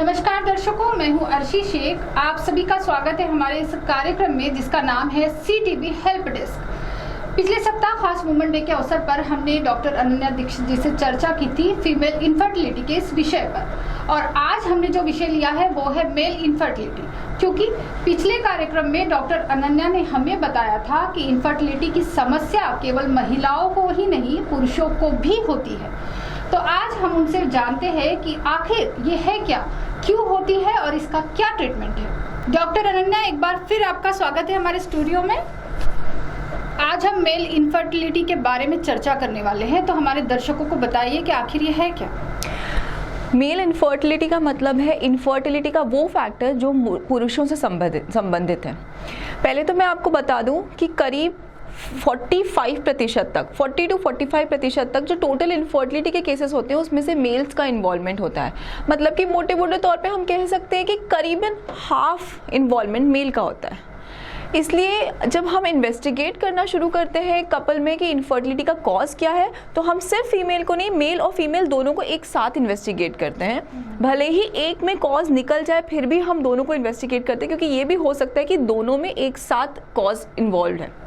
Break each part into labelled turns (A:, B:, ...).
A: नमस्कार दर्शकों, मैं हूं अर्शी शेख। आप सभी का स्वागत है हमारे इस कार्यक्रम में जिसका नाम है CTV हेल्प डेस्क। पिछले सप्ताह खास वुमेन डे के अवसर पर हमने डॉक्टर अनन्या दीक्षित जी से चर्चा की थी फीमेल इनफर्टिलिटी के इस विषय पर, और आज हमने जो विषय लिया है वो है मेल इनफर्टिलिटी। क्योंकि पिछले कार्यक्रम में डॉक्टर अनन्या ने हमें बताया था कि इनफर्टिलिटी की समस्या केवल महिलाओं को ही नहीं पुरुषों को भी होती है। तो आज हम उनसे जानते हैं कि आखिर ये है क्या, क्यों होती है और इसका क्या ट्रीटमेंट है। डॉक्टर अनन्या, एक बार फिर आपका स्वागत है हमारे स्टूडियो में। आज हम मेल इनफर्टिलिटी के बारे में चर्चा करने वाले हैं, तो हमारे दर्शकों को बताइए कि आखिर ये है क्या।
B: मेल इनफर्टिलिटी का मतलब है इनफर्टिलिटी का वो फैक्टर जो पुरुषों से संबंधित है। पहले तो मैं आपको बता दूं कि करीब 45% तक 40 to 45% तक जो टोटल इनफर्टिलिटी के केसेस होते हैं उसमें से मेल्स का इन्वॉल्वमेंट होता है। मतलब कि मोटे तौर पे हम कह सकते हैं कि करीबन हाफ इन्वॉल्वमेंट मेल का होता है। इसलिए जब हम इन्वेस्टिगेट करना शुरू करते हैं कपल में कि इनफर्टिलिटी का कॉज क्या है, तो हम सिर्फ फीमेल को नहीं, मेल और फीमेल दोनों को एक साथ इन्वेस्टिगेट करते हैं। भले ही एक में कॉज निकल जाए फिर भी हम दोनों को इन्वेस्टिगेट करते हैं, क्योंकि ये भी हो सकता है कि दोनों में एक साथ कॉज इन्वॉल्व है।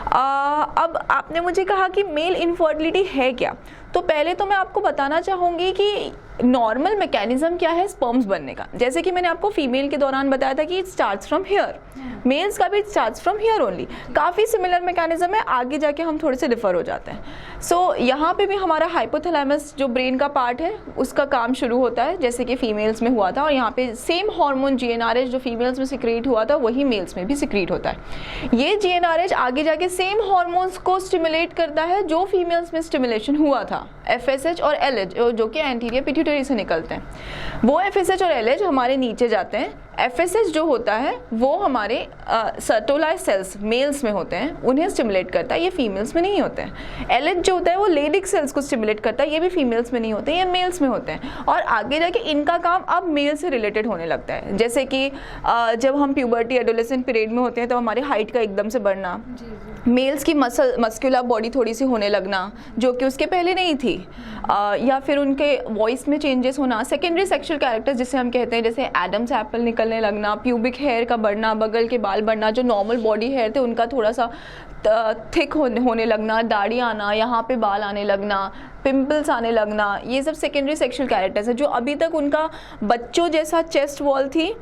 B: अब आपने मुझे कहा कि मेल इनफर्टिलिटी है क्या, तो पहले तो मैं आपको बताना चाहूँगी कि नॉर्मल मैकेनिज्म क्या है स्पर्म्स बनने का। जैसे कि मैंने आपको फीमेल के दौरान बताया था कि it starts from here, males का भी it starts from here only. काफ़ी सिमिलर मैकेनिज्म है, आगे जाके हम थोड़े से डिफर हो जाते हैं। सो यहाँ पे भी हमारा हाइपोथैलेमस जो ब्रेन का पार्ट है उसका काम शुरू होता है, जैसे कि फीमेल्स में हुआ था, और यहाँ पे सेम हार्मोन GnRH जो फीमेल्स में सिक्रीट हुआ था वही मेल्स में भी सिक्रीट होता है। ये GnRH आगे जाके सेम हार्मोन्स को स्टिमुलेट करता है जो फीमेल्स में स्टिमुलेशन हुआ था, FSH और LH जो कि एंटीरियर पिट्यूटरी से निकलते हैं। वो FSH और LH हमारे नीचे जाते हैं। FSH जो होता है वो हमारे सर्टोलाइ सेल्स मेल्स में होते हैं, उन्हें स्टिमुलेट करता है, ये फीमेल्स में नहीं होते हैं। LH जो होता है वो लेडिक सेल्स को स्टिमुलेट करता है, ये भी फीमेल्स में नहीं होते, ये मेल्स में होते हैं। और आगे जाके इनका काम अब मेल से रिलेटेड होने लगता है। जैसे कि जब हम प्यूबर्टी एडोलेसेंट पीरियड में होते हैं तो हमारी हाइट का एकदम से बढ़ना, मेल्स की मस्कुलर बॉडी थोड़ी सी होने लगना जो कि उसके पहले नहीं थी, या फिर उनके वॉइस में चेंजेस होना, सेकेंडरी सेक्सुअल कैरेक्टर्स जिसे हम कहते हैं, जैसे एडम्स एप्पल निकलने लगना, प्यूबिक हेयर का बढ़ना, बगल के बाल बढ़ना, जो नॉर्मल बॉडी हेयर थे उनका थोड़ा सा थिक होने लगना, दाढ़ी आना, यहाँ पे बाल आने लगना, पिंपल्स आने लगना, ये सब सेकेंडरी सेक्सुअल कैरेक्टर्स है। जो अभी तक उनका बच्चों जैसा चेस्ट वॉल थी,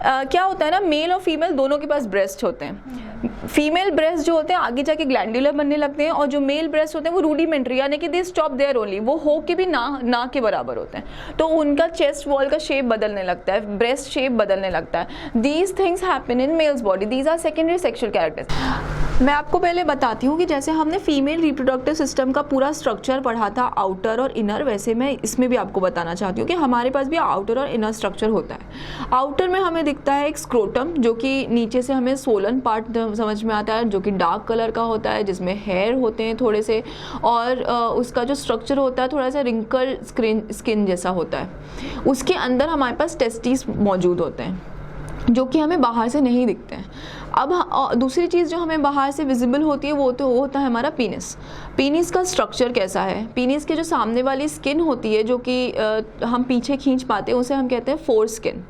B: क्या होता है ना, मेल और फीमेल दोनों के पास ब्रेस्ट होते हैं। फीमेल ब्रेस्ट जो होते हैं आगे जाके ग्लैंडुलर बनने लगते हैं, और जो मेल ब्रेस्ट होते हैं वो रूडिमेंट्री, यानी कि दे स्टॉप देयर ओनली, वो हो के भी ना के बराबर होते हैं। तो उनका चेस्ट वॉल का शेप बदलने लगता है, ब्रेस्ट शेप बदलने लगता है। These things happen in males body, these are secondary sexual characters. मैं आपको पहले बताती हूँ कि जैसे हमने फीमेल रिप्रोडक्टिव सिस्टम का पूरा स्ट्रक्चर पढ़ा था आउटर और इनर, वैसे मैं इसमें भी आपको बताना चाहती हूँ कि हमारे पास भी आउटर और इनर स्ट्रक्चर होता है। आउटर में हमें दिखता है एक स्क्रोटम, जो कि नीचे से हमें सोलन पार्ट समझ में आता है, जो कि डार्क कलर का होता है, जिसमें हेयर होते हैं थोड़े से, और उसका जो स्ट्रक्चर होता है थोड़ा सा रिंकल स्किन जैसा होता है। उसके अंदर हमारे पास टेस्टिस मौजूद होते हैं जो कि हमें बाहर से नहीं दिखते हैं। अब दूसरी चीज़ जो हमें बाहर से विजिबल होती है वो होता है हमारा पीनिस। पीनिस का स्ट्रक्चर कैसा है, पीनिस के जो सामने वाली स्किन होती है जो कि हम पीछे खींच पाते हैं, उसे हम कहते हैं फोर स्किन।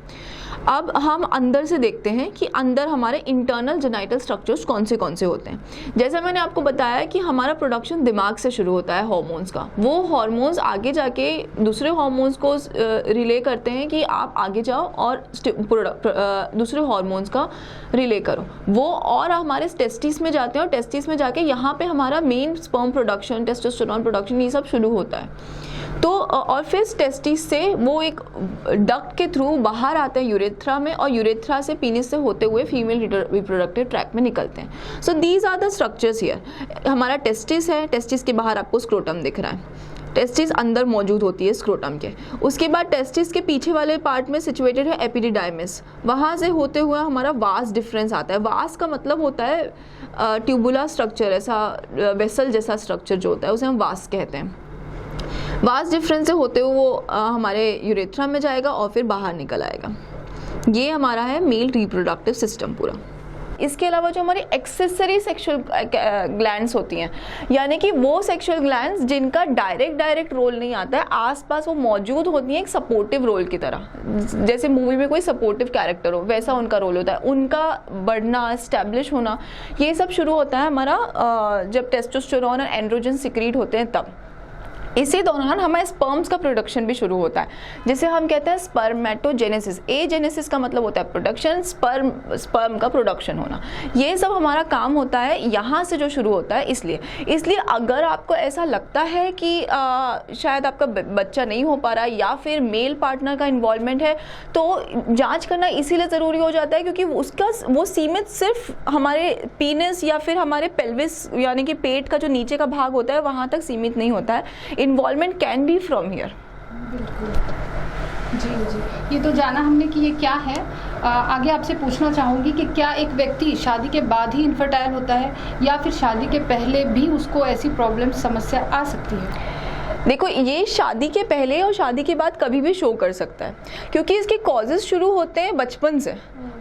B: अब हम अंदर से देखते हैं कि अंदर हमारे इंटरनल जेनाइटल स्ट्रक्चर्स कौन से होते हैं। जैसे मैंने आपको बताया कि हमारा प्रोडक्शन दिमाग से शुरू होता है हार्मोन्स का, वो हार्मोन्स आगे जाके दूसरे हार्मोन्स को रिले करते हैं कि आप आगे जाओ और दूसरे हार्मोन्स का रिले करो, वो और हमारे टेस्टिस में जाते हैं, और टेस्टिस में जाके यहाँ पे हमारा main sperm production, testosterone production, ये सब शुरू होता है। तो और फिर टेस्टिस से वो एक डक्ट के थ्रू बाहर आते हैं यूरेथ्रा में, और यूरेथ्रा से पीनिस से होते हुए फीमेल रिप्रोडक्टिव ट्रैक्ट में निकलते हैं। So these are the structures here. हमारा टेस्टिस है, टेस्टिस के बाहर आपको स्क्रोटम दिख रहा है, टेस्टिस अंदर मौजूद होती है स्क्रोटम के। उसके बाद टेस्टिस के पीछे वाले पार्ट में सिचुएटेड है एपिडिडाइमिस, वहाँ से होते हुए हमारा वास डिफरेंस आता है। वास का मतलब होता है ट्यूबुलर स्ट्रक्चर, ऐसा वेसल जैसा स्ट्रक्चर जो होता है उसे हम वास कहते हैं। वास डिफरेंस से होते हुए वो हमारे यूरेथ्रा में जाएगा और फिर बाहर निकल आएगा। ये हमारा है मेल रिप्रोडक्टिव सिस्टम पूरा। इसके अलावा जो हमारी एक्सेसरी सेक्सुअल ग्लैंड्स होती हैं, यानी कि वो सेक्सुअल ग्लैंड्स जिनका डायरेक्ट रोल नहीं आता है, आसपास वो मौजूद होती हैं एक सपोर्टिव रोल की तरह, जैसे मूवी में कोई सपोर्टिव कैरेक्टर हो वैसा उनका रोल होता है। उनका बढ़ना, एस्टैब्लिश होना, ये सब शुरू होता है हमारा जब टेस्टोस्टेरोन और एंड्रोजन सिक्रीट होते हैं तब। इसी दौरान हमारे स्पर्म्स का प्रोडक्शन भी शुरू होता है, जिसे हम कहते हैं स्पर्मेटोजेनेसिस। एजेनेसिस का मतलब होता है प्रोडक्शन, स्पर्म का प्रोडक्शन होना। ये सब हमारा काम होता है यहाँ से जो शुरू होता है। इसलिए अगर आपको ऐसा लगता है कि शायद आपका बच्चा नहीं हो पा रहा है या फिर मेल पार्टनर का इन्वॉल्वमेंट है, तो जांच करना इसीलिए ज़रूरी हो जाता है क्योंकि वो सीमित सिर्फ हमारे पीनिस या फिर हमारे पेल्विस यानी कि पेट का जो नीचे का भाग होता है वहाँ तक सीमित नहीं होता है। Involvement can be from here.
A: जी, ये तो जाना हमने कि ये क्या है। आगे आपसे पूछना चाहूँगी कि क्या एक व्यक्ति शादी के बाद ही इनफर्टाइल होता है या फिर शादी के पहले भी उसको ऐसी प्रॉब्लम समस्या आ सकती है?
B: देखो, ये शादी के पहले और शादी के बाद कभी भी शो कर सकता है, क्योंकि इसके कॉजेज शुरू होते हैं बचपन से।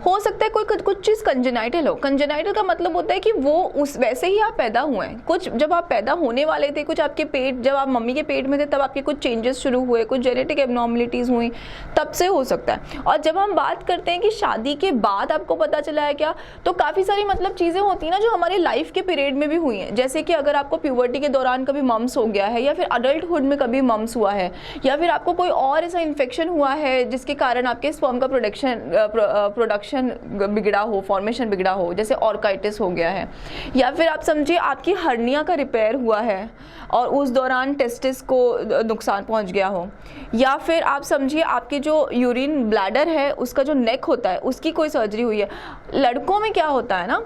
B: हो सकता है कोई कुछ चीज़ कंजेनाइटल हो। कंजेनाइटल का मतलब होता है कि वो उस वैसे ही आप पैदा हुए हैं, कुछ जब आप पैदा होने वाले थे, कुछ आपके पेट, जब आप मम्मी के पेट में थे तब आपके कुछ चेंजेस शुरू हुए, कुछ जेनेटिक एबनॉर्मलिटीज़ हुई, तब से हो सकता है। और जब हम बात करते हैं कि शादी के बाद आपको पता चला है क्या, तो काफ़ी सारी मतलब चीज़ें होती हैं ना जो हमारी लाइफ के पीरियड में भी हुई हैं। जैसे कि अगर आपको प्यूबर्टी के दौरान कभी मम्स हो गया है या फिर अडल्टहुड में कभी मम्स हुआ है, या फिर आपको कोई और ऐसा इन्फेक्शन हुआ है जिसके कारण आपके स्पर्म का प्रोडक्शन बिगड़ा हो, फॉर्मेशन बिगड़ा हो, जैसे ऑर्काइटिस हो गया है, या फिर आप समझिए आपकी हर्निया का रिपेयर हुआ है और उस दौरान टेस्टिस को नुकसान पहुंच गया हो, या फिर आप समझिए आपकी जो यूरिन ब्लैडर है उसका जो नेक होता है उसकी कोई सर्जरी हुई है। लड़कों में क्या होता है ना,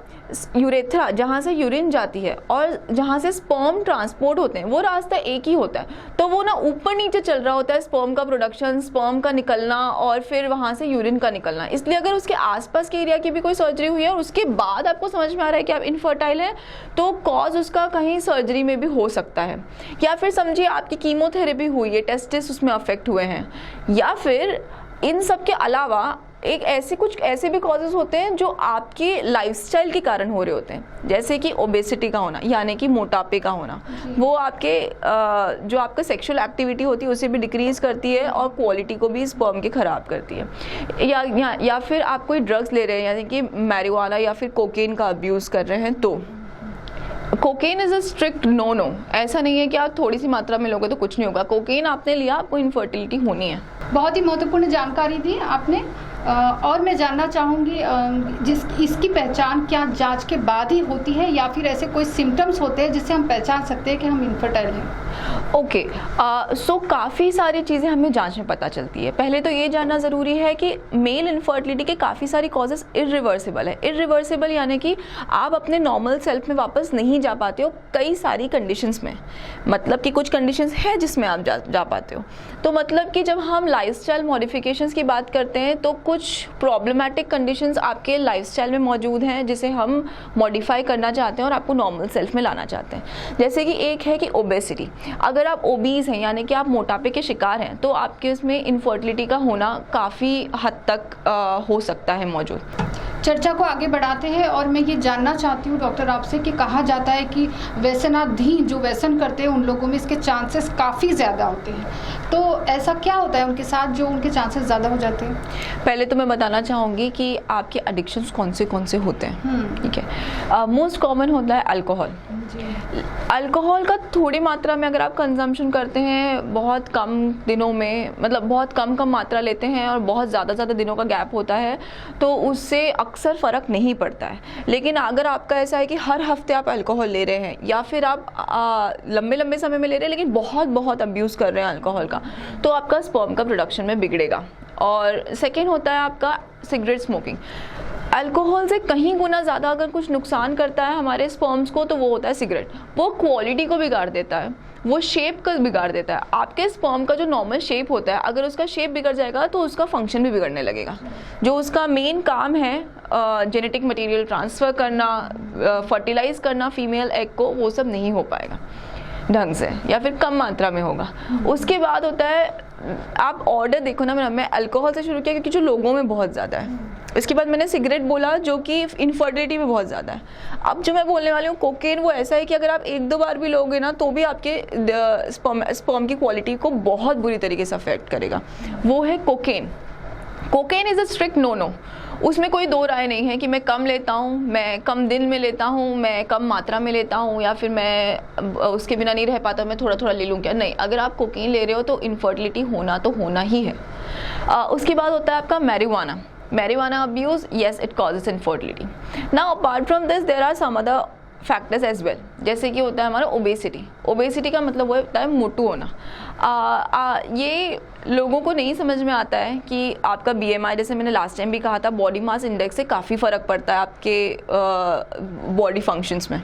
B: यूरेथ्रा जहाँ से यूरिन जाती है और जहाँ से स्पर्म ट्रांसपोर्ट होते हैं वो रास्ता एक ही होता है, तो वो ना ऊपर नीचे चल रहा होता है, स्पर्म का प्रोडक्शन, स्पर्म का निकलना और फिर वहाँ से यूरिन का निकलना। इसलिए अगर उसके आसपास के एरिया की भी कोई सर्जरी हुई है और उसके बाद आपको समझ में आ रहा है कि आप इनफर्टाइल हैं, तो कॉज उसका कहीं सर्जरी में भी हो सकता है। या फिर समझिए आपकी कीमोथेरेपी हुई है, टेस्टिस उसमें अफेक्ट हुए हैं, या फिर इन सब के अलावा कुछ ऐसे भी कॉजेज होते हैं जो आपके लाइफस्टाइल के कारण हो रहे होते हैं, जैसे कि ओबेसिटी का होना यानी कि मोटापे का होना। वो आपके जो आपका सेक्सुअल एक्टिविटी होती है उसे भी डिक्रीज करती है और क्वालिटी को भी स्पर्म की ख़राब करती है। या फिर आप कोई ड्रग्स ले रहे हैं यानी कि मैरिजुआना या फिर कोकेन का अब्यूज़ कर रहे हैं, तो cocaine is a strict no. ऐसा नहीं है कि आप थोड़ी सी मात्रा में लोगे तो कुछ नहीं होगा। कोकेन आपने लिया, आपको इनफर्टिलिटी होनी है।
A: बहुत ही महत्वपूर्ण जानकारी दी आपने। और मैं जानना चाहूँगी इसकी पहचान क्या जांच के बाद ही होती है या फिर ऐसे कोई सिम्टम्स होते हैं जिससे हम पहचान सकते हैं कि हम इनफर्टाइल हैं?
B: ओके, सो काफ़ी सारी चीज़ें हमें जांच में पता चलती है। पहले तो ये जानना ज़रूरी है कि मेल इनफर्टिलिटी के काफ़ी सारी कॉजेज़ इरिवर्सिबल है। इरिवर्सिबल यानी कि आप अपने नॉर्मल सेल्फ में वापस नहीं जा पाते हो कई सारी कंडीशंस में, मतलब कि कुछ कंडीशंस है जिसमें आप जा पाते हो। तो मतलब कि जब हम लाइफस्टाइल मॉडिफिकेशंस की बात करते हैं तो कुछ प्रॉब्लमैटिक कंडीशंस आपके लाइफस्टाइल में मौजूद हैं जिसे हम मॉडिफाई करना चाहते हैं और आपको नॉर्मल सेल्फ में लाना चाहते हैं। जैसे कि एक है कि ओबेसिटी। अगर आप ओबीज हैं यानी कि आप मोटापे के शिकार हैं तो आपके उसमें इनफर्टिलिटी का होना काफ़ी हद तक हो सकता है मौजूद।
A: चर्चा को आगे बढ़ाते हैं और मैं ये जानना चाहती हूँ डॉक्टर आपसे कि कहा जाता है कि व्यसनाधीन जो व्यसन करते हैं उन लोगों में इसके चांसेस काफ़ी ज़्यादा होते हैं, तो ऐसा क्या होता है उनके साथ जो उनके चांसेस ज़्यादा हो जाते हैं?
B: पहले तो मैं बताना चाहूँगी कि आपके एडिक्शंस कौन से होते हैं। ठीक है, मोस्ट कॉमन होता है अल्कोहल। अल्कोहल का थोड़ी मात्रा में अगर आप कंजम्पशन करते हैं, बहुत कम दिनों में, मतलब बहुत कम मात्रा लेते हैं और बहुत ज़्यादा दिनों का गैप होता है, तो उससे अक्सर फ़र्क नहीं पड़ता है। लेकिन अगर आपका ऐसा है कि हर हफ्ते आप अल्कोहल ले रहे हैं या फिर आप लंबे समय में ले रहे हैं लेकिन बहुत अब्यूज़ कर रहे हैं अल्कोहल का, तो आपका स्पर्म का प्रोडक्शन में बिगड़ेगा। और सेकेंड होता है आपका सिगरेट स्मोकिंग। अल्कोहल से कहीं गुना ज़्यादा अगर कुछ नुकसान करता है हमारे स्पर्म्स को तो वो होता है सिगरेट। वो क्वालिटी को बिगाड़ देता है, वो शेप को बिगाड़ देता है। आपके स्पर्म का जो नॉर्मल शेप होता है, अगर उसका शेप बिगड़ जाएगा तो उसका फंक्शन भी बिगड़ने लगेगा। जो उसका मेन काम है जेनेटिक मटेरियल ट्रांसफ़र करना, फर्टिलाइज करना फीमेल एग को, वो सब नहीं हो पाएगा ढंग से या फिर कम मात्रा में होगा। उसके बाद होता है, आप ऑर्डर देखो ना, मैं अल्कोहल से शुरू किया क्योंकि जो लोगों में बहुत ज़्यादा है। इसके बाद मैंने सिगरेट बोला जो कि इनफर्टिलिटी में बहुत ज़्यादा है। अब जो मैं बोलने वाली हूँ कोकेन, वो ऐसा है कि अगर आप 1-2 बार भी लोगे ना तो भी आपके स्पर्म की क्वालिटी को बहुत बुरी तरीके से अफेक्ट करेगा। वो है cocaine. Cocaine is a strict no. उसमें कोई दो राय नहीं है कि मैं कम लेता हूँ, मैं कम दिन में लेता हूँ, मैं कम मात्रा में लेता हूँ, या फिर मैं उसके बिना नहीं रह पाता, मैं थोड़ा थोड़ा ले लूँ क्या। नहीं, अगर आप कोकेन ले रहे हो तो इनफर्टिलिटी होना तो होना ही है। उसके बाद होता है आपका marijuana abuse. Yes, it causes infertility. Now apart from this there are some other factors as well, जैसे कि होता है हमारा ओबेसिटी का मतलब वो होता है मोटू होना। ये लोगों को नहीं समझ में आता है कि आपका BMI, जैसे मैंने लास्ट टाइम भी कहा था, बॉडी मास इंडेक्स से काफ़ी फ़र्क पड़ता है आपके बॉडी फंक्शंस में,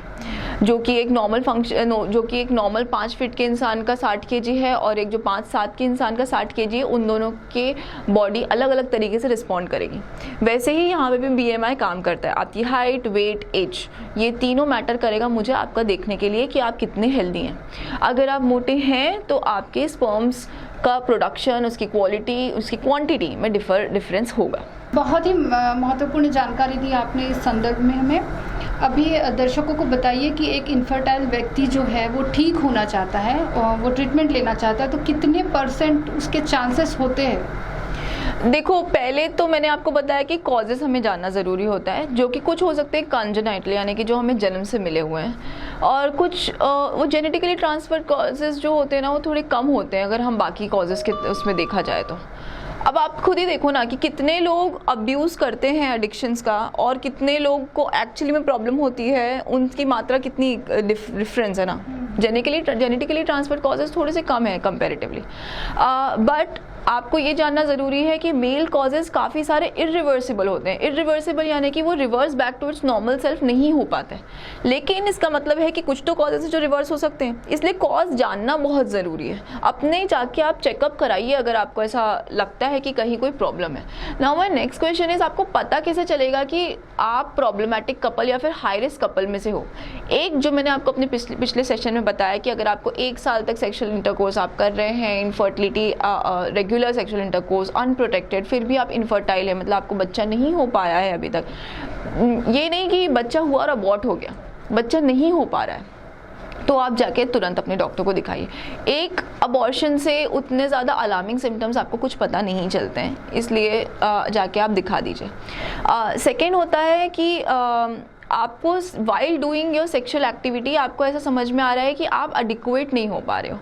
B: जो कि एक नॉर्मल 5 फीट के इंसान का 60 kg है और एक जो 5-7 के इंसान का 60 kg है, उन दोनों के बॉडी अलग अलग तरीके से रिस्पॉन्ड करेगी। वैसे ही यहाँ पे भी BMI काम करता है। आपकी हाइट, वेट, एज, ये तीनों मैटर करेगा मुझे आपका देखने के लिए कि आप कितने हेल्दी हैं। अगर आप मोटे हैं तो आपके स्पर्म्स का प्रोडक्शन, उसकी क्वालिटी, उसकी क्वांटिटी में डिफरेंस होगा।
A: बहुत ही महत्वपूर्ण जानकारी दी आपने इस संदर्भ में हमें। अभी दर्शकों को बताइए कि एक इनफर्टाइल व्यक्ति जो है वो ठीक होना चाहता है और वो ट्रीटमेंट लेना चाहता है, तो कितने % उसके चांसेस होते हैं?
B: देखो, पहले तो मैंने आपको बताया कि कॉजेज़ हमें जानना ज़रूरी होता है, जो कि कुछ हो सकते हैं कंजेनाइटल, यानी कि जो हमें जन्म से मिले हुए हैं, और कुछ वो जेनेटिकली ट्रांसफर्ड कॉजेज़ जो होते हैं ना, वो थोड़े कम होते हैं अगर हम बाकी कॉजेज़ के उसमें देखा जाए तो। अब आप खुद ही देखो ना कि कितने लोग अब्यूज़ करते हैं एडिक्शंस का और कितने लोग को एक्चुअली में प्रॉब्लम होती है, उनकी मात्रा कितनी डिफरेंस है ना। जेनेटिकली ट्रांसफर्ड कॉजेज़ थोड़े से कम है कंपैरेटिवली, बट आपको ये जानना ज़रूरी है कि मेल कॉजेज़ काफ़ी सारे इरिवर्सिबल होते हैं। इरिवर्सिबल यानी कि वो reverse back towards normal self नहीं हो पाते, लेकिन इसका मतलब है कि कुछ तो कॉजेज़ जो रिवर्स हो सकते हैं, इसलिए कॉज जानना बहुत ज़रूरी है। अपने जाके आप चेकअप कराइए अगर आपको ऐसा लगता है कि कहीं कोई प्रॉब्लम है। Now my next question is, आपको पता कैसे चलेगा कि आप प्रॉब्लमेटिक कपल या फिर हाई रिस्क कपल में से हो? एक जो मैंने आपको अपने पिछले सेशन में बताया कि अगर आपको 1 साल तक सेक्शुअल इंटरकोर्स आप कर रहे हैं, infertility, regular sexual intercourse, unprotected, फिर भी आप इनफर्टाइल है, मतलब आपको बच्चा नहीं हो पाया है अभी तक, ये नहीं कि बच्चा हुआ और अबॉर्ट हो गया, बच्चा नहीं हो पा रहा है, तो आप जाके तुरंत अपने डॉक्टर को दिखाइए। एक अबॉर्शन से उतने ज़्यादा अलार्मिंग सिम्टम्स आपको कुछ पता नहीं चलते हैं, इसलिए जाके आप दिखा दीजिए। सेकेंड होता है कि आपको while doing your sexual activity आपको ऐसा समझ में आ रहा है कि आप एडिक्वेट नहीं हो पा रहे हो।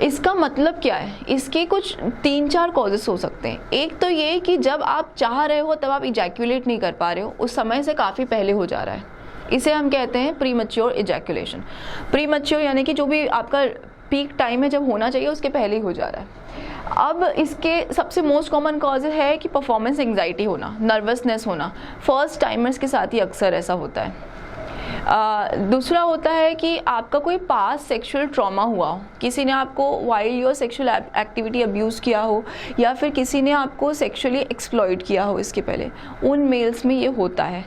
B: इसका मतलब क्या है? इसके कुछ 3-4 कॉजेस हो सकते हैं। एक तो ये कि जब आप चाह रहे हो तब आप इजैक्यूलेट नहीं कर पा रहे हो, उस समय से काफ़ी पहले हो जा रहा है, इसे हम कहते हैं प्रीमैच्योर इजैक्यूलेशन। प्रीमैच्योर यानी कि जो भी आपका पीक टाइम है जब होना चाहिए उसके पहले ही हो जा रहा है। अब इसके सबसे मोस्ट कॉमन कॉज है कि परफॉर्मेंस एंग्जाइटी होना, नर्वसनेस होना। फर्स्ट टाइमर्स के साथ ही अक्सर ऐसा होता है। दूसरा होता है कि आपका कोई पास सेक्सुअल ट्रॉमा हुआ हो, किसी ने आपको while your sexual activity abuse किया हो, या फिर किसी ने आपको सेक्सुअली एक्सप्लॉइट किया हो इसके पहले, उन मेल्स में ये होता है।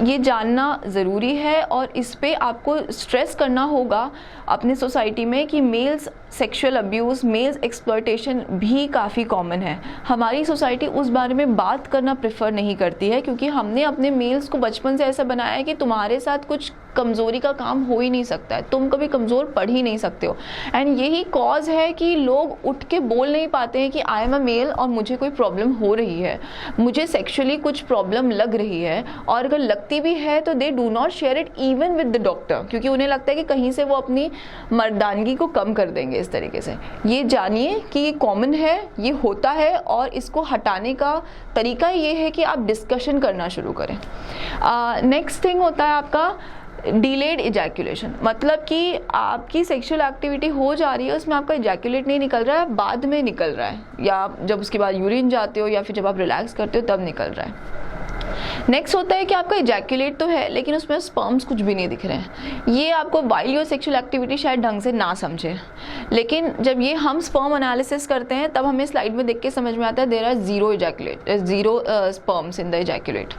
B: ये जानना ज़रूरी है और इस पे आपको स्ट्रेस करना होगा अपनी सोसाइटी में कि males sexual abuse, males exploitation भी काफ़ी कॉमन है। हमारी सोसाइटी उस बारे में बात करना प्रेफर नहीं करती है, क्योंकि हमने अपने मेल्स को बचपन से ऐसा बनाया है कि तुम्हारे साथ कुछ कमज़ोरी का काम हो ही नहीं सकता है, तुम कभी कमज़ोर पढ़ ही नहीं सकते हो। एंड यही कॉज है कि लोग उठ के बोल नहीं पाते हैं कि आई एम अ मेल और मुझे कोई प्रॉब्लम हो रही है, मुझे सेक्सुअली कुछ प्रॉब्लम लग रही है, और अगर लगती भी है तो they do not share it even with the doctor, क्योंकि उन्हें लगता है कि कहीं से वो अपनी मर्दानगी को कम कर देंगे इस तरीके से। ये जानिए कि ये कॉमन है, ये होता है, और इसको हटाने का तरीका ये है कि आप डिस्कशन करना शुरू करें। नेक्स्ट थिंग होता है आपका डिलेड इजैक्यूलेशन, मतलब कि आपकी सेक्सुअल एक्टिविटी हो जा रही है, उसमें आपका इजैक्यूलेट नहीं निकल रहा है, बाद में निकल रहा है, या जब उसके बाद यूरिन जाते हो या फिर जब आप रिलैक्स करते हो तब निकल रहा है। नेक्स्ट होता है कि आपका इजैक्यूलेट तो है लेकिन उसमें स्पर्म्स कुछ भी नहीं दिख रहे हैं। ये आपको वाइल योर सेक्सुअल एक्टिविटी शायद ढंग से ना समझे, लेकिन जब ये हम स्पर्म एनालिसिस करते हैं तब हमें स्लाइड में देख के समझ में आता है there are zero sperms in the ejaculate.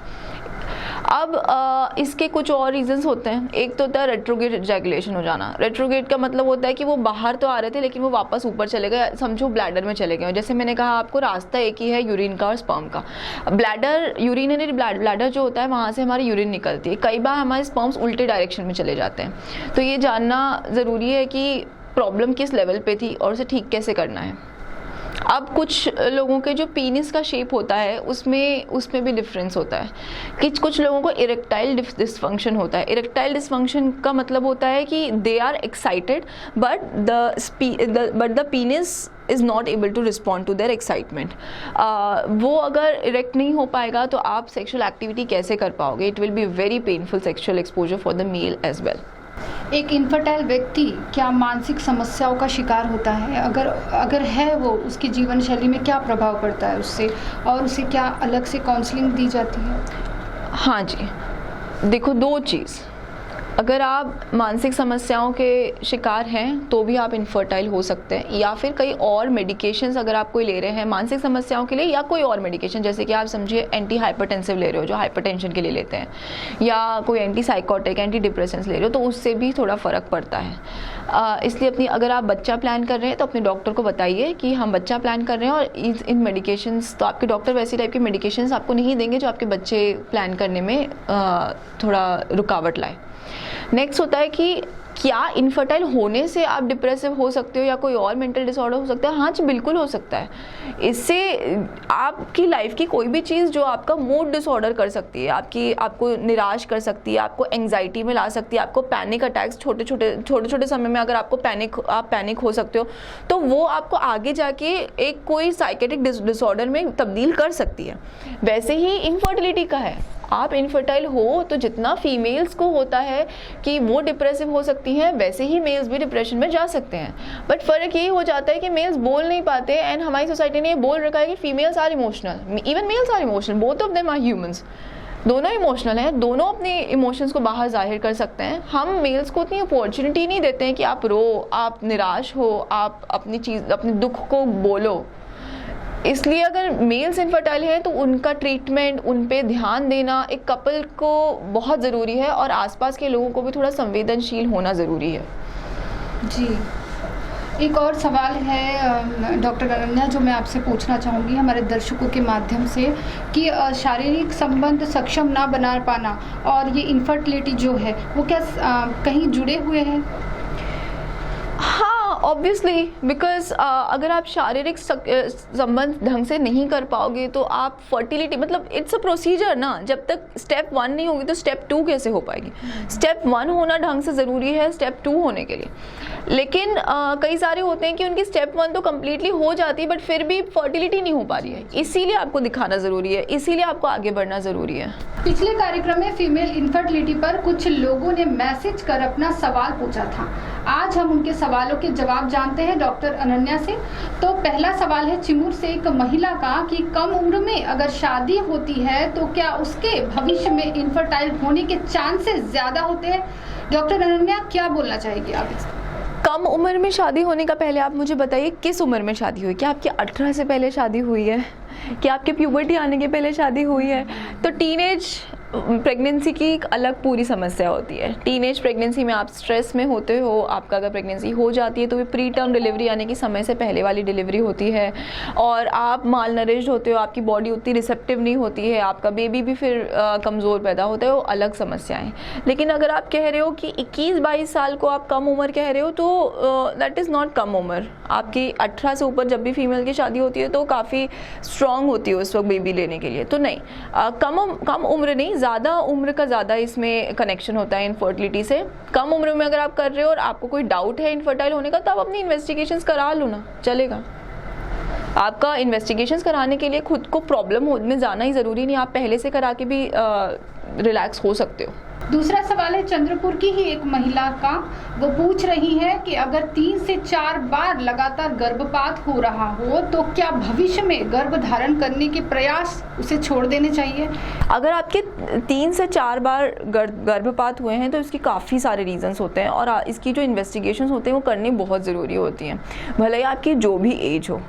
B: अब इसके कुछ और रीजंस होते हैं। एक तो होता है रेट्रोग्रेड इजैकुलेशन हो जाना। रेट्रोग्रेड का मतलब होता है कि वो बाहर तो आ रहे थे लेकिन वो वापस ऊपर चले गए, समझो ब्लैडर में चले गए। जैसे मैंने कहा आपको रास्ता एक ही है यूरिन का और स्पर्म का। ब्लैडर, यूरिनरी ब्लैडर जो होता है वहाँ से हमारी यूरिन निकलती है। कई बार हमारे स्पर्म्स उल्टे डायरेक्शन में चले जाते हैं। तो ये जानना ज़रूरी है कि प्रॉब्लम किस लेवल पे थी और उसे ठीक कैसे करना है। अब कुछ लोगों के जो पीनिस का शेप होता है उसमें भी डिफरेंस होता है कि कुछ लोगों को इरेक्टाइल डिसफंक्शन होता है। इरेक्टाइल डिसफंक्शन का मतलब होता है कि they are excited but the penis is not able to respond to their excitement. वो अगर इरेक्ट नहीं हो पाएगा तो आप सेक्शुअल एक्टिविटी कैसे कर पाओगे? It will be very painful sexual exposure for the male as well.
A: एक इनफर्टाइल व्यक्ति क्या मानसिक समस्याओं का शिकार होता है? अगर है वो, उसकी जीवन शैली में क्या प्रभाव पड़ता है उससे, और उसे क्या अलग से काउंसलिंग दी जाती है?
B: हाँ जी, देखो दो चीज़, अगर आप मानसिक समस्याओं के शिकार हैं तो भी आप इनफर्टाइल हो सकते हैं, या फिर कई और मेडिकेशंस अगर आप कोई ले रहे हैं मानसिक समस्याओं के लिए, या कोई और मेडिकेशन जैसे कि आप समझिए एंटी हाइपरटेंसिव ले रहे हो जो हाइपरटेंशन के लिए लेते हैं, या कोई एंटी साइकोटिक एंटी डिप्रेसेंट्स ले रहे हो, तो उससे भी थोड़ा फ़र्क पड़ता है। इसलिए अगर आप बच्चा प्लान कर रहे हैं तो अपने डॉक्टर को बताइए कि हम बच्चा प्लान कर रहे हैं और इन मेडिकेशंस, तो आपके डॉक्टर वैसी टाइप के मेडिकेशंस आपको नहीं देंगे जो आपके बच्चे प्लान करने में थोड़ा रुकावट लाए। नेक्स्ट होता है कि क्या इनफर्टाइल होने से आप डिप्रेसिव हो सकते हो या कोई और मेंटल डिसऑर्डर हो सकता है? हाँ जी, बिल्कुल हो सकता है। इससे आपकी लाइफ की कोई भी चीज़ जो आपका मूड डिसऑर्डर कर सकती है, आपको निराश कर सकती है, आपको एंग्जाइटी में ला सकती है, आपको पैनिक अटैक्स छोटे छोटे समय में अगर आप पैनिक हो सकते हो, तो वो आपको आगे जाके एक कोई साइकेटिक डिसऑर्डर में तब्दील कर सकती है। वैसे ही इनफर्टिलिटी का है, आप इनफर्टाइल हो तो जितना फीमेल्स को होता है कि वो डिप्रेसिव हो सकती हैं, वैसे ही मेल्स भी डिप्रेशन में जा सकते हैं। बट फ़र्क यही हो जाता है कि मेल्स बोल नहीं पाते, एंड हमारी सोसाइटी ने ये बोल रखा है कि females are emotional, even males are emotional, both of them are humans. दोनों इमोशनल हैं, दोनों अपने इमोशंस को बाहर जाहिर कर सकते हैं। हम मेल्स को उतनी अपॉर्चुनिटी नहीं देते हैं कि आप रो, आप निराश हो, आप अपने दुख को बोलो। इसलिए अगर मेल्स इनफर्टाइल हैं तो उनका ट्रीटमेंट, उन पे ध्यान देना एक कपल को बहुत ज़रूरी है, और आसपास के लोगों को भी थोड़ा संवेदनशील होना ज़रूरी है।
A: जी, एक और सवाल है डॉक्टर अनन्या जो मैं आपसे पूछना चाहूँगी हमारे दर्शकों के माध्यम से, कि शारीरिक संबंध सक्षम ना बना पाना और ये इनफर्टिलिटी जो है वो क्या कहीं जुड़े हुए हैं?
B: हाँ, ऑब्वियसली, बिकॉज अगर आप शारीरिक संबंध ढंग से नहीं कर पाओगे तो आप फर्टिलिटी, मतलब इट्स अ प्रोसीजर ना, जब तक स्टेप 1 नहीं होगी तो स्टेप 2 कैसे हो पाएगी? स्टेप 1 होना ढंग से ज़रूरी है स्टेप 2 होने के लिए। लेकिन कई सारे होते हैं कि उनकी स्टेप 1 तो कम्प्लीटली हो जाती है बट फिर भी फर्टिलिटी नहीं हो पा रही है, इसीलिए आपको दिखाना ज़रूरी है, इसीलिए आपको आगे बढ़ना ज़रूरी है।
A: पिछले कार्यक्रम में फीमेल इनफर्टिलिटी पर कुछ लोगों ने मैसेज कर अपना सवाल पूछा था। आज हम उनके सवालों के जवाब जानते हैं डॉक्टर अनन्या से। तो पहला सवाल है चिमूर से एक महिला का कि कम उम्र में अगर शादी होती है तो क्या उसके भविष्य में इनफर्टाइल होने के चांसेस ज्यादा होते हैं? डॉक्टर अनन्या, क्या बोलना चाहेगी आप इसमें?
B: कम उम्र में शादी होने का पहले आप मुझे बताइए किस उम्र में शादी हुई? क्या आपकी 18 से पहले शादी हुई है? क्या आपके प्यूबर्टी आने के पहले शादी हुई है? तो टीनेज प्रेगनेंसी की एक अलग पूरी समस्या होती है। टीनेज प्रेगनेंसी में आप स्ट्रेस में होते हो, आपका अगर प्रेगनेंसी हो जाती है तो भी प्री टर्म डिलीवरी यानी कि समय से पहले वाली डिलीवरी होती है, और आप माल नरिश्ड होते हो, आपकी बॉडी उतनी रिसेप्टिव नहीं होती है, आपका बेबी भी फिर कमज़ोर पैदा होता है, वो अलग समस्याएं। लेकिन अगर आप कह रहे हो कि 21-22 साल को आप कम उम्र कह रहे हो तो दैट इज़ नॉट कम उम्र। आपकी 18 से ऊपर जब भी फीमेल की शादी होती है तो काफ़ी स्ट्रॉन्ग होती है उस वक्त बेबी लेने के लिए, तो नहीं, कम उम्र नहीं, ज़्यादा उम्र का ज़्यादा इसमें कनेक्शन होता है इनफर्टिलिटी से। कम उम्र में अगर आप कर रहे हो और आपको कोई डाउट है इनफर्टाइल होने का, तो आप अपनी इन्वेस्टिगेशंस करा लो ना, चलेगा। आपका इन्वेस्टिगेशंस कराने के लिए खुद को प्रॉब्लम में जाना ही ज़रूरी नहीं, आप पहले से करा के भी रिलैक्स हो सकते हो।
A: दूसरा सवाल है चंद्रपुर की ही एक महिला का। वो पूछ रही है कि अगर 3 से 4 बार लगातार गर्भपात हो रहा हो तो क्या भविष्य में गर्भ धारण करने के प्रयास उसे छोड़ देने चाहिए?
B: अगर आपके 3 से 4 बार गर्भपात हुए हैं तो इसकी काफ़ी सारे रीजंस होते हैं और इसकी जो इन्वेस्टिगेशंस होते हैं वो करनी बहुत ज़रूरी होती हैं, भले ही आपकी जो भी एज हो।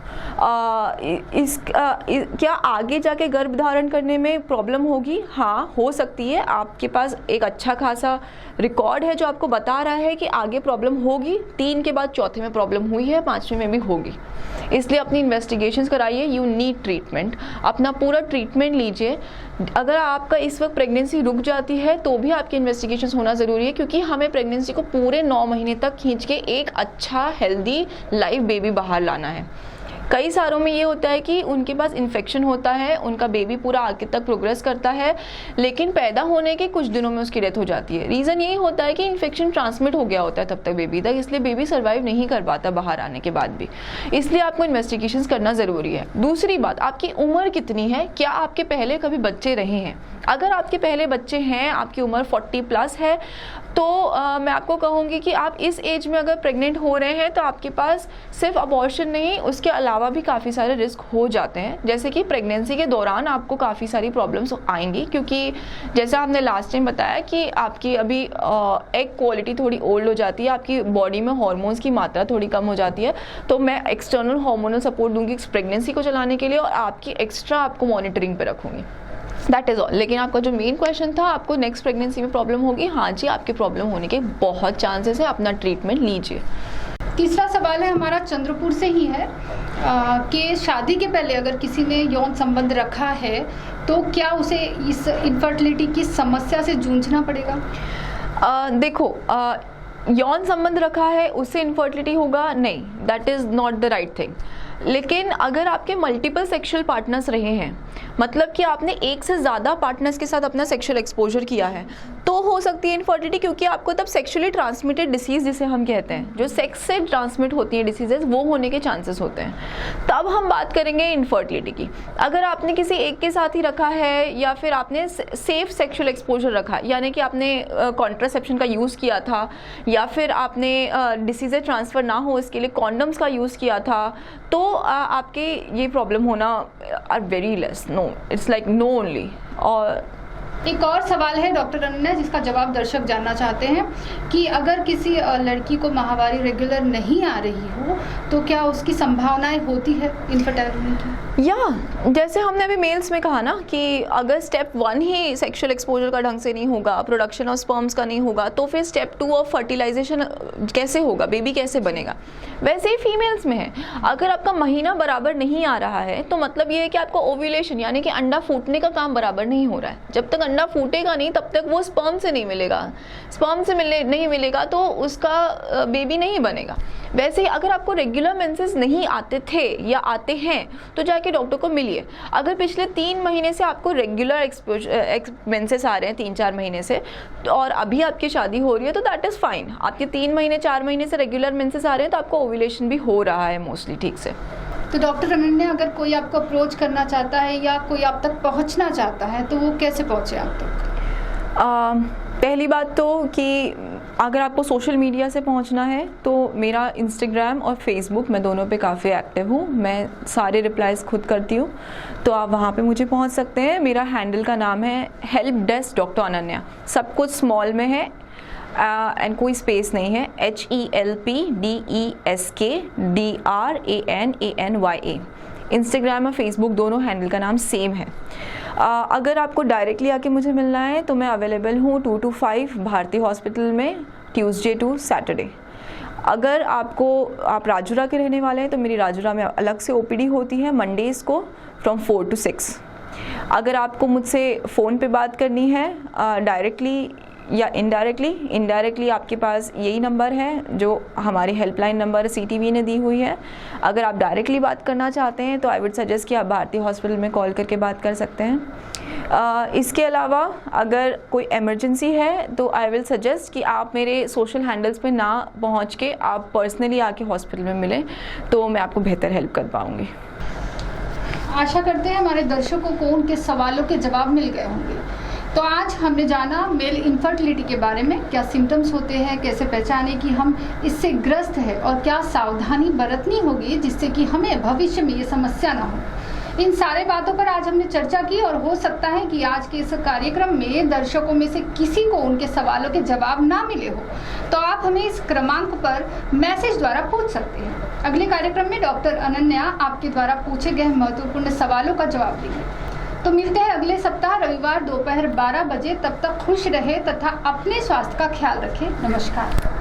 B: क्या आगे जाके गर्भ धारण करने में प्रॉब्लम होगी? हाँ, हो सकती है। आपके पास एक अच्छा खासा रिकॉर्ड है जो आपको बता रहा है कि आगे प्रॉब्लम होगी। 3 के बाद चौथे में प्रॉब्लम हुई है, 5वें में भी होगी, इसलिए अपनी इन्वेस्टिगेशंस कराइए। यू नीड ट्रीटमेंट, अपना पूरा ट्रीटमेंट लीजिए। अगर आपका इस वक्त प्रेगनेंसी रुक जाती है तो भी आपकी इन्वेस्टिगेशंस होना ज़रूरी है, क्योंकि हमें प्रेगनेंसी को पूरे 9 महीने तक खींच के एक अच्छा हेल्दी लाइव बेबी बाहर लाना है। कई सारों में ये होता है कि उनके पास इन्फेक्शन होता है, उनका बेबी पूरा आगे तक प्रोग्रेस करता है, लेकिन पैदा होने के कुछ दिनों में उसकी डेथ हो जाती है। रीज़न यही होता है कि इन्फेक्शन ट्रांसमिट हो गया होता है तब तक बेबी तक, इसलिए बेबी सर्वाइव नहीं कर पाता बाहर आने के बाद भी। इसलिए आपको इन्वेस्टिगेशंस करना ज़रूरी है। दूसरी बात, आपकी उम्र कितनी है? क्या आपके पहले कभी बच्चे रहे हैं? अगर आपके पहले बच्चे हैं, आपकी उम्र 40+ है, तो मैं आपको कहूँगी कि आप इस एज में अगर प्रेग्नेंट हो रहे हैं तो आपके पास सिर्फ अबॉर्शन नहीं, उसके अलावा भी काफ़ी सारे रिस्क हो जाते हैं। जैसे कि प्रेगनेंसी के दौरान आपको काफ़ी सारी प्रॉब्लम्स आएंगी, क्योंकि जैसा हमने लास्ट टाइम बताया कि आपकी अभी एग क्वालिटी थोड़ी ओल्ड हो जाती है, आपकी बॉडी में हार्मोन्स की मात्रा थोड़ी कम हो जाती है। तो मैं एक्सटर्नल हार्मोनल सपोर्ट दूंगी प्रेगनेंसी को चलाने के लिए और आपकी एक्स्ट्रा आपको मॉनिटरिंग पे रखूँगी। That is all. लेकिन आपका जो मेन क्वेश्चन था, आपको नेक्स्ट प्रेगनेंसी में प्रॉब्लम होगी? हाँ जी, आपकी प्रॉब्लम होने के बहुत चांसेस है, अपना ट्रीटमेंट लीजिए।
A: तीसरा सवाल है हमारा चंद्रपुर से ही है कि शादी के पहले अगर किसी ने यौन संबंध रखा है तो क्या उसे इस इनफर्टिलिटी की समस्या से जूझना पड़ेगा?
B: देखो, यौन संबंध रखा है उससे इनफर्टिलिटी होगा? नहीं, that is not the right thing. लेकिन अगर आपके मल्टीपल सेक्सुअल पार्टनर्स रहे हैं, मतलब कि आपने एक से ज़्यादा पार्टनर्स के साथ अपना सेक्सुअल एक्सपोजर किया है, तो हो सकती है इनफर्टिलिटी, क्योंकि आपको तब सेक्सुअली ट्रांसमिटेड डिसीज़ जिसे हम कहते हैं, जो सेक्स से ट्रांसमिट होती हैं डिसीजेज, वो होने के चांसेस होते हैं। तब हम बात करेंगे इनफर्टिलिटी की। अगर आपने किसी एक के साथ ही रखा है या फिर आपने सेफ सेक्सुअल एक्सपोजर रखा, यानी कि आपने कॉन्ट्रासेप्शन का यूज़ किया था या फिर आपने डिसीजेज ट्रांसफ़र ना हो इसके लिए कॉन्डम्स का यूज़ किया था, तो आपके ये प्रॉब्लम होना are very less. No, it's like no only. और
A: एक और सवाल है डॉक्टर अनन्या, जिसका जवाब दर्शक जानना चाहते हैं कि अगर किसी लड़की को माहवारी रेगुलर नहीं आ रही हो तो क्या उसकी संभावनाएं होती है इनफर्टाइल होने की?
B: या जैसे हमने अभी मेल्स में कहा ना कि अगर स्टेप 1 ही सेक्सुअल एक्सपोजर का ढंग से नहीं होगा, प्रोडक्शन ऑफ स्पर्म्स का नहीं होगा, तो फिर स्टेप 2 ऑफ फर्टिलाइजेशन कैसे होगा, बेबी कैसे बनेगा? वैसे ही फीमेल्स में है। अगर आपका महीना बराबर नहीं आ रहा है तो मतलब ये है कि आपका ओव्यूलेशन यानी कि अंडा फूटने का काम बराबर नहीं हो रहा है। जब तक अंडा फूटेगा नहीं तब तक वो स्पर्म से नहीं मिलेगा, स्पर्म से नहीं मिलेगा तो उसका बेबी नहीं बनेगा। वैसे ही अगर आपको रेगुलर मेंसेस नहीं आते थे या आते हैं तो जाके डॉक्टर को मिलिए। अगर पिछले 3 महीने से आपको रेगुलर मेंसेस आ रहे हैं 3-4 महीने से और अभी आपकी शादी हो रही है तो दैट इज़ फाइन। आपके 3 महीने 4 महीने से रेगुलर मेंसेस आ रहे हैं तो आपको ओव्यूलेशन भी हो रहा है मोस्टली ठीक से।
A: तो डॉक्टर अनन्या, अगर कोई आपको अप्रोच करना चाहता है या कोई आप तक पहुंचना चाहता है तो वो कैसे पहुंचे आप तक?
B: पहली बात तो कि अगर आपको सोशल मीडिया से पहुंचना है तो मेरा इंस्टाग्राम और फेसबुक, मैं दोनों पे काफ़ी एक्टिव हूँ, मैं सारे रिप्लाइज़ खुद करती हूँ, तो आप वहाँ पे मुझे पहुँच सकते हैं। मेरा हैंडल का नाम है हेल्प डेस्क डॉक्टर अनन्या, सब कुछ स्मॉल में है एंड कोई स्पेस नहीं है। HELPDESKDRANANYA। इंस्टाग्राम और फेसबुक दोनों हैंडल का नाम सेम है। अगर आपको डायरेक्टली आके मुझे मिलना है तो मैं अवेलेबल हूँ 2 to 5 भारती हॉस्पिटल में, ट्यूसडे टू सैटरडे। अगर आप राजूरा के रहने वाले हैं तो मेरी राजूरा में अलग से OPD होती है मंडेज़ को फ्रॉम 4 to 6। अगर आपको मुझसे फ़ोन पे बात करनी है डायरेक्टली या इनडायरेक्टली आपके पास यही नंबर है जो हमारी हेल्पलाइन नंबर CTV ने दी हुई है। अगर आप डायरेक्टली बात करना चाहते हैं तो आई वुड सजेस्ट कि आप भारती हॉस्पिटल में कॉल करके बात कर सकते हैं। इसके अलावा अगर कोई इमरजेंसी है तो आई विल सजेस्ट कि आप मेरे सोशल हैंडल्स पे ना पहुंच के आप पर्सनली आके हॉस्पिटल में मिलें तो मैं आपको बेहतर हेल्प कर पाऊँगी।
A: आशा करते हैं हमारे दर्शकों को उनके सवालों के जवाब मिल गए होंगे। तो आज हमने जाना मेल इनफर्टिलिटी के बारे में, क्या सिम्टम्स होते हैं, कैसे पहचाने कि हम इससे ग्रस्त हैं और क्या सावधानी बरतनी होगी जिससे कि हमें भविष्य में ये समस्या ना हो। इन सारे बातों पर आज हमने चर्चा की और हो सकता है कि आज के इस कार्यक्रम में दर्शकों में से किसी को उनके सवालों के जवाब ना मिले हो, तो आप हमें इस क्रमांक पर मैसेज द्वारा पूछ सकते हैं। अगले कार्यक्रम में डॉक्टर अनन्या आपके द्वारा पूछे गए महत्वपूर्ण सवालों का जवाब देंगे। तो मिलते हैं अगले सप्ताह रविवार दोपहर 12 बजे। तब तक खुश रहे तथा अपने स्वास्थ्य का ख्याल रखें। नमस्कार।